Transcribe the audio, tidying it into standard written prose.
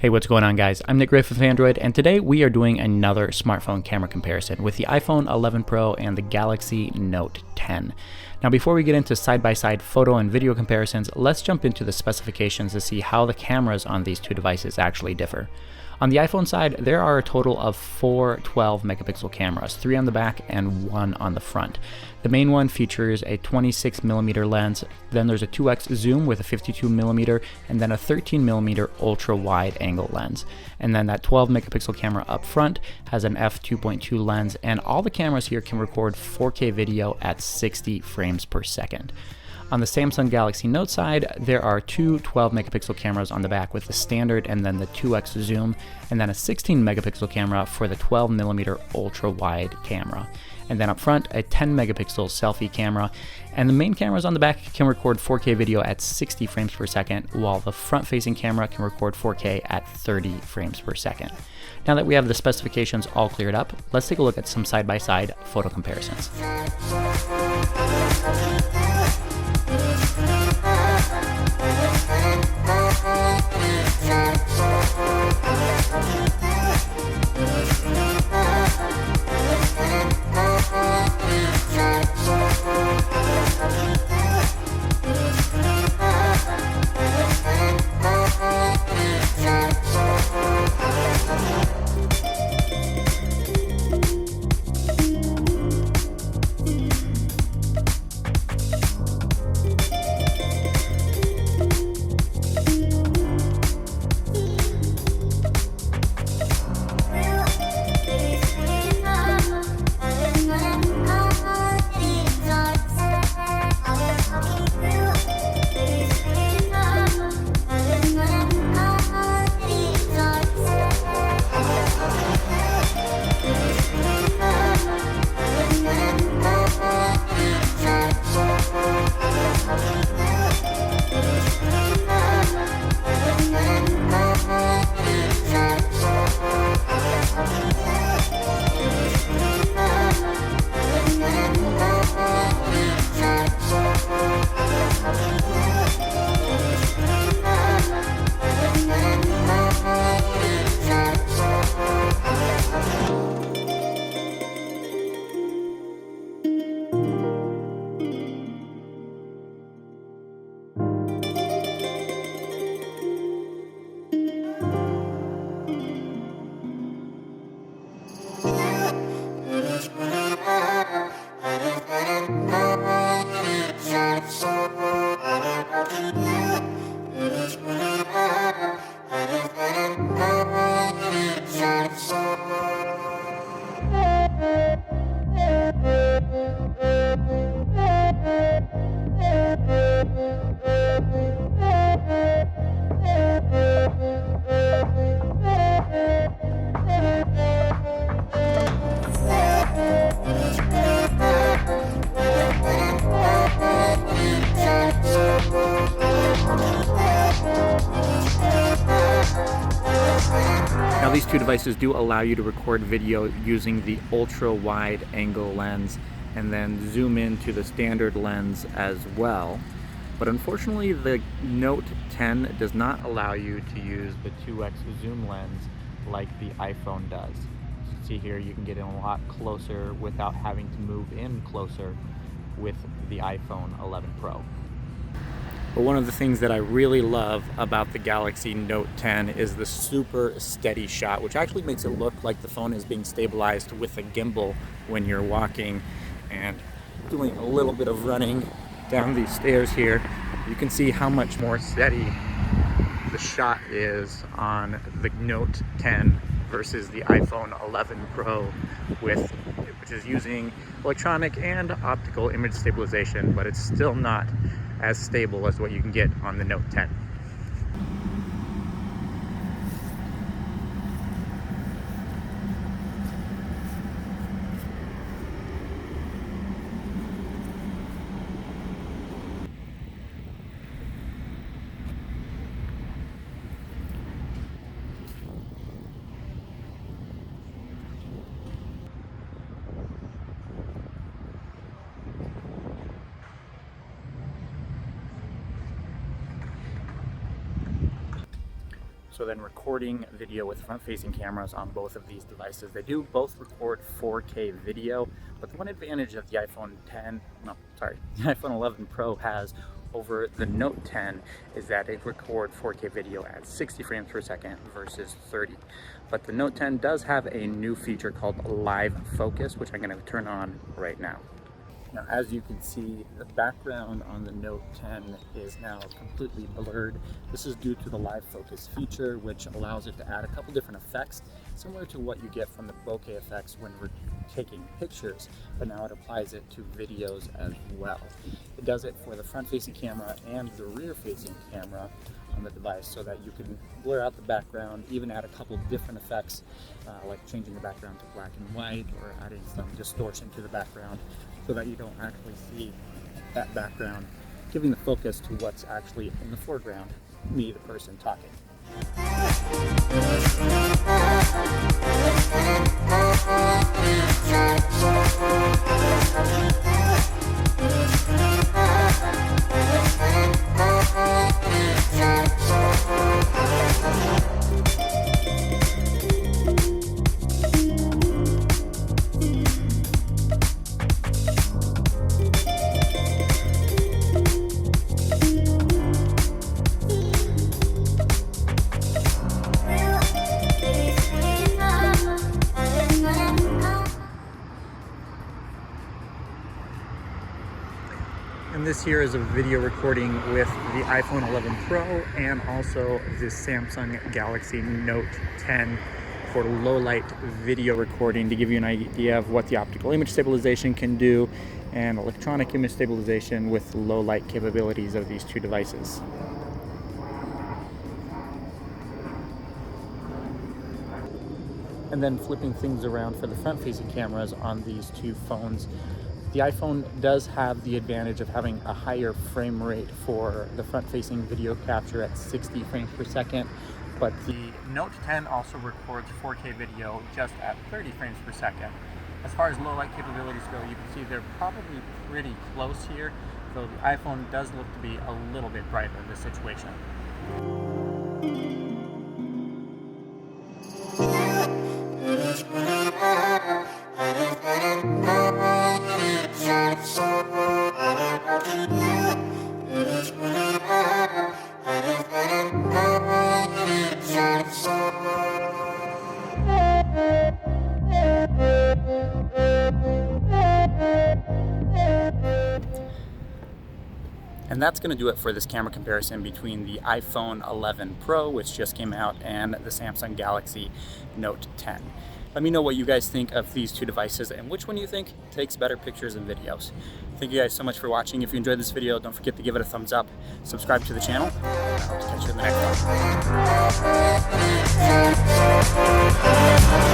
Hey, what's going on, guys? I'm Nick Griffith of Phandroid, and today we are doing another smartphone camera comparison with the iPhone 11 Pro and the Galaxy Note 10. Now, before we get into side-by-side photo and video comparisons, let's jump into the specifications to see how the cameras on these two devices actually differ. On the iPhone side, there are a total of 4 12-megapixel cameras, 3 on the back and 1 on the front. The main one features a 26mm lens, then there's a 2x zoom with a 52mm, and then a 13mm ultra-wide angle lens. And then that 12-megapixel camera up front has an f2.2 lens, and all the cameras here can record 4K video at 60 frames per second. On the Samsung Galaxy Note side, there are 2 12-megapixel cameras on the back with the standard and then the 2x zoom, and then a 16-megapixel camera for the 12mm ultra-wide camera. And then up front, a 10-megapixel selfie camera, and the main cameras on the back can record 4K video at 60 frames per second, while the front-facing camera can record 4K at 30 frames per second. Now that we have the specifications all cleared up, let's take a look at some side-by-side photo comparisons. Now, these two devices do allow you to record video using the ultra-wide angle lens and then zoom into the standard lens as well. But unfortunately, the Note 10 does not allow you to use the 2x zoom lens like the iPhone does. As you can see here, you can get in a lot closer without having to move in closer with the iPhone 11 Pro. But one of the things that I really love about the Galaxy Note 10 is the super steady shot, which actually makes it look like the phone is being stabilized with a gimbal when you're walking and doing a little bit of running down these stairs here. You can see how much more steady the shot is on the Note 10 versus the iPhone 11 Pro, which is using electronic and optical image stabilization, but it's still not as stable as what you can get on the Note 10. So then recording video with front-facing cameras on both of these devices. They do both record 4K video, but the one advantage that the the iPhone 11 Pro has over the Note 10 is that it records 4K video at 60 frames per second versus 30. But the Note 10 does have a new feature called Live Focus, which I'm going to turn on right now. Now, as you can see, the background on the Note 10 is now completely blurred. This is due to the Live Focus feature, which allows it to add a couple different effects, similar to what you get from the bokeh effects when we're taking pictures, but now it applies it to videos as well. It does it for the front-facing camera and the rear-facing camera on the device, so that you can blur out the background, even add a couple different effects, like changing the background to black and white, or adding some distortion to the background, so that you don't actually see that background, giving the focus to what's actually in the foreground, me, the person talking. And this here is a video recording with the iPhone 11 Pro and also the Samsung Galaxy Note 10 for low light video recording, to give you an idea of what the optical image stabilization can do and electronic image stabilization with low light capabilities of these two devices. And then flipping things around for the front-facing cameras on these two phones. The iPhone does have the advantage of having a higher frame rate for the front-facing video capture at 60 frames per second, but the Note 10 also records 4K video just at 30 frames per second. As far as low light capabilities go, you can see they're probably pretty close here, though the iPhone does look to be a little bit brighter in this situation. And that's going to do it for this camera comparison between the iPhone 11 Pro, which just came out, and the Samsung Galaxy Note 10. Let me know what you guys think of these two devices and which one you think takes better pictures and videos. Thank you guys so much for watching. If you enjoyed this video, don't forget to give it a thumbs up, subscribe to the channel, and I'll catch you in the next one.